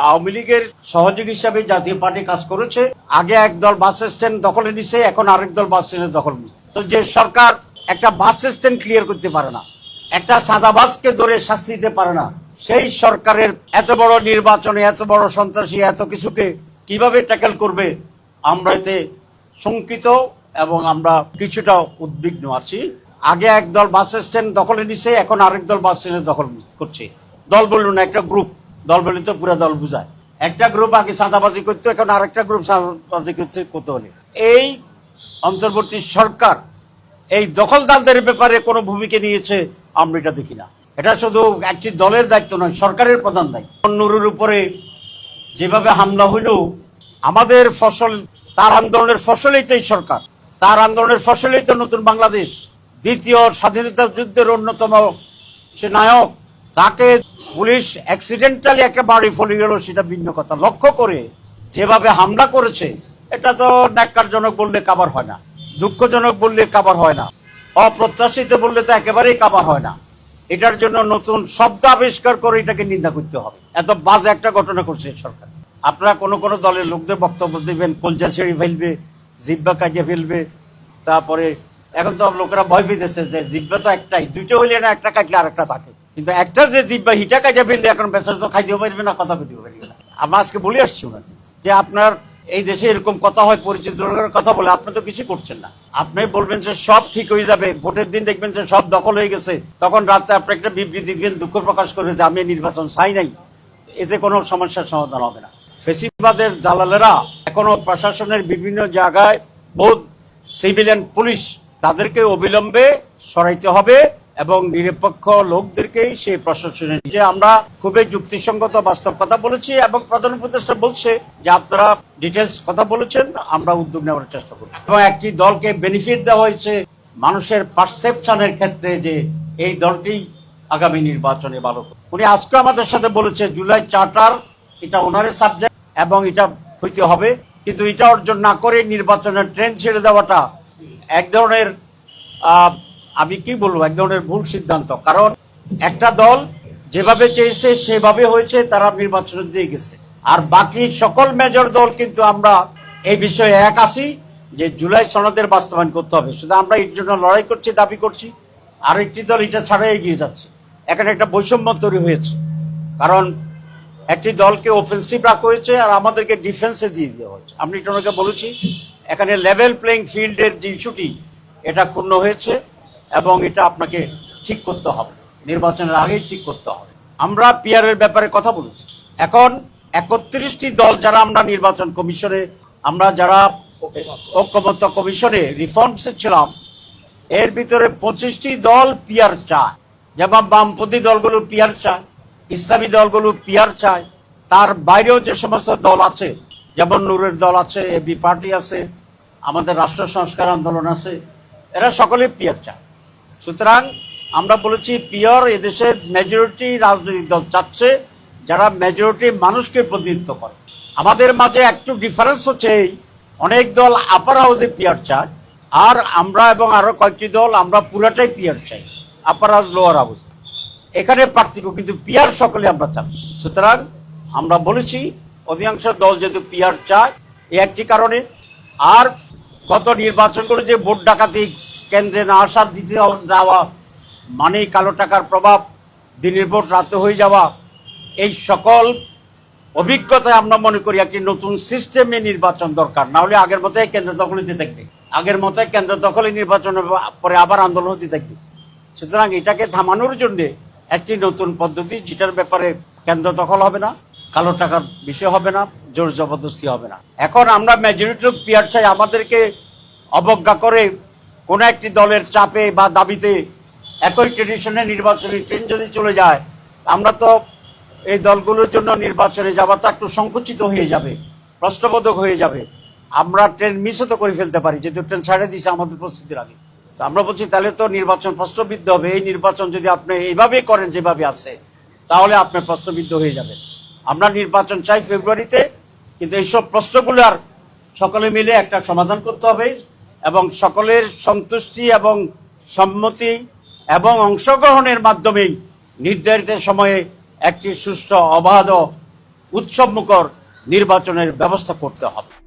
আওয়ামী লীগের সহযোগী হিসাবে জাতীয় পার্টি কাজ করেছে। আগে একদল বাস স্ট্যান্ড দখলে নিছে, এখন আরেক দল বাস স্ট্যান্ড দখল নিচ্ছে। তো যে সরকার একটা বাস স্ট্যান্ড ক্লিয়ার করতে পারে না, একটা সাদাবাজকে ধরে শাস্তি দিতে পারে না, সেই সরকারের এত বড় নির্বাচনে এত বড় সন্ত্রাসী এত কিছুকে কিভাবে ট্যাকেল করবে, আমরা এতে শঙ্কিত এবং আমরা কিছুটা উদ্বিগ্ন আছি। আগে একদল বাস স্ট্যান্ড দখলে নিছে, এখন আরেক দল বাস স্ট্যান্ড দখল করছে। দল বলল না, একটা গ্রুপ। দল বলে তো পুরো দল বুঝায়। একটা গ্রুপ আগে সাদাবাজি করতো, এখন আরেকটা গ্রুপ সাদাবাজি করছে কোতোয়ালি। এই অন্তর্বর্তী সরকার এই দখলদারদের ব্যাপারে কোনো ভূমিকা নিয়েছে আমরা এটা দেখি না। এটা শুধু একটি দলের দায়িত্ব নয়, সরকারের প্রধান দায়িত্ব। নুরুর উপরে যেভাবে হামলা হইল, আমাদের ফসল, তার আন্দোলনের ফসলেই তো এই সরকার, তার আন্দোলনের ফসলেই তো নতুন বাংলাদেশ। দ্বিতীয় স্বাধীনতা যুদ্ধের অন্যতম সে নায়ক, তাকে পুলিশ অ্যাক্সিডেন্টালি একটা বাড়ি ফলে গেল, সেটা ভিন্ন কথা। লক্ষ্য করে যেভাবে হামলা করেছে, এটা তো ন্যাক্কারজনক বললে কাবার হয় না, দুঃখজনক বললে কাবার হয় না, অপ্রত্যাশিত বললে তো একেবারেই কাবার হয় না। এটার জন্য নতুন শব্দ আবিষ্কার করে এটাকে নিন্দা করতে হবে। এত বাজে একটা ঘটনা করছে সরকার। আপনারা কোনো কোনো দলের লোকদের বক্তব্য দিবেন, কলজা ছেড়ে ফেলবে, জিব্বা কাটিয়ে ফেলবে। তারপরে এখন তো লোকেরা ভয় পেতেছে যে জিব্বা তো একটাই, দুটো হইলে না, একটা কাটলে আর একটা থাকে। কিন্তু একটা যে জিব্বা হিটা কাটিয়ে ফেললে এখন বেচারা তো খাইতেও পারবে না, কথা বলতেও পারবে না। আমরা আজকে বলে আসছি ওনাকে যে আপনার এই দেশে এরকম কথা হয়, পরিচিত লোকের কথা বলে, আপনি তো কিছু করছেন না। আপনি বলবেন যে সব ঠিক হয়ে যাবে, ভোটের দিন দেখবেন যে সব দখল হয়ে গেছে, তখন রাতে আপনি একটা বিবৃতি দিবেন, দুঃখ প্রকাশ করে যে আমি নির্বাচন চাই নাই। এতে কোনো সমস্যার সমাধান হবে না। ফেসিবাদের দালালেরা এখনো প্রশাসনের বিভিন্ন জায়গায়, বহুত সিভিলিয়ান পুলিশ, তাদেরকে অবিলম্বে সরাইতে হবে এবং নিরপেক্ষ লোকদেরকেই সেই প্রশাসনের যে আমরা খুবই যুক্তিসঙ্গত বাস্তব কথা বলেছি এবং প্রধান উপদেষ্টা বলছে যে আপনারা ডিটেলস কথা বলেছেন, আমরা উদ্যোগ নেওয়ার চেষ্টা করব। এবং একটি দলকে বেনিফিট দেওয়া হয়েছে মানুষের পারসেপশনের ক্ষেত্রে যে এই দলটি আগামী নির্বাচনে ভালো। উনি আজকে আমাদের সাথে বলেছে জুলাই চার্টার এটা ওনার সাবজেক্ট এবং এটা হইতে হবে, কিন্তু এটা অর্জন না করে নির্বাচনের ট্রেন ছেড়ে দেওয়াটা এক ধরনের আমি কি বলবো, এক ধরনের ভুল সিদ্ধান্ত। কারণ একটা দল যেভাবে চেয়েছে সেভাবে হয়েছে, তারা নির্বাচন দিয়ে গেছে। আর বাকি সকল মেজর দল কিন্তু আমরা এই বিষয়ে এক আছি যে জুলাই সনদের বাস্তবায়ন করতে হবে। শুধু আমরা এর জন্য লড়াই করছি, দাবি করছি, আর একটি দল এটা ছাড়াই এগিয়ে যাচ্ছে। এখানে একটা বৈষম্য তৈরি হয়েছে, কারণ একটি দলকে অফেন্সিভ রাখা হয়েছে আর আমাদেরকে ডিফেন্সে দিয়ে দেওয়া হয়েছে। আমি এটা ওনাকে বলেছি, এখানে লেভেল প্লেইং ফিল্ডের যে ইস্যুটি, এটা ক্ষুণ্ণ হয়েছে এবং এটা আপনাকে ঠিক করতে হবে, নির্বাচনের আগেই ঠিক করতে হবে। আমরা পিআরের ব্যাপারে কথা বলেছি। এখন 31টি দল যারা আমরা নির্বাচন কমিশনে, আমরা যারা ঐক্যমত্য কমিশনে রিফর্মসে ছিলাম, এর ভিতরে 25টি দল পিআর চায়। যেমন বামপন্থী দলগুলো পিআর চায়, ইসলামী দলগুলো পিআর চায়, তার বাইরেও যে সমস্ত দল আছে, যেমন নূরের দল আছে, এবি পার্টি আছে, আমাদের রাষ্ট্র সংস্কার আন্দোলন আছে, এরা সকলে পিআর চায়। সুতরাং আমরা বলেছি পিওর এদেশের মেজরিটি রাজনৈতিক দল চাচ্ছে, যারা মেজরিটি মানুষকে প্রতিনিধিত্ব করে। আমাদের মাঝে একটু ডিফারেন্স হচ্ছে, অনেক দল আপার হাউসে পিআর চায়, আর আমরা এবং আরো কয়েকটি দল আমরা পুরাটাই পিআর চাই, আপার হাউস লোয়ার হাউস। এখানে পার্থক্য, কিন্তু পিআর সকলে আমরা চাই। সুতরাং আমরা বলেছি অধিকাংশ দল যেহেতু পিআর চায়, এই একটি কারণে। আর গত নির্বাচন করে যে ভোট ডাকাতি, কেন্দ্রে না আসার দিতে যাওয়া, মানে কালো টাকার প্রভাব, দিনের ভোট রাতে হয়ে যাওয়া, এই সকল অভিজ্ঞতায় আমরা মনে করি একটি নতুন সিস্টেমে নির্বাচন দরকার। না হলে আগের মতোই কেন্দ্র দখল হতে থাকবে, আগের মতোই কেন্দ্র দখলে নির্বাচনের পরে আবার আন্দোলন হতে থাকবে। সুতরাং এটাকে থামানোর জন্য একটি নতুন পদ্ধতি, যেটার ব্যাপারে কেন্দ্র দখল হবে না, কালো টাকার বিষয় হবে না, জোর জবরদস্তি হবে না। এখন আমরা মেজরিটি লোক পিআর চাই, আমাদেরকে অবজ্ঞা করে কোন একটি দলের চাপে বা দাবিতে একই ট্রেডিশনে নির্বাচনী ট্রেন যদি চলে যায়, আমরা তো এই দলগুলোর জন্য নির্বাচনে যাওয়াটা একটু সংকুচিত হয়ে যাবে, প্রশ্নবোধক হয়ে যাবে। আমরা ট্রেন মিসও তো করে ফেলতে পারি, যেহেতু ট্রেন ছাড়ে দিয়েছে আমাদের প্রস্তুতির আগে। তো আমরা বলছি তাহলে তো নির্বাচন প্রশ্নবিদ্ধ হবে। এই নির্বাচন যদি আপনি এইভাবেই করেন যেভাবে আছে, তাহলে আপনার প্রশ্নবিদ্ধ হয়ে যাবে। আমরা নির্বাচন চাই ফেব্রুয়ারিতে, কিন্তু এইসব প্রশ্নগুলোর সকলে মিলে একটা সমাধান করতে হবে এবং সকলের সন্তুষ্টি এবং সম্মতি এবং অংশগ্রহণের মাধ্যমেই নির্ধারিত সময়ে একটি সুষ্ঠু অবাধ উৎসবমুখর নির্বাচনের ব্যবস্থা করতে হবে।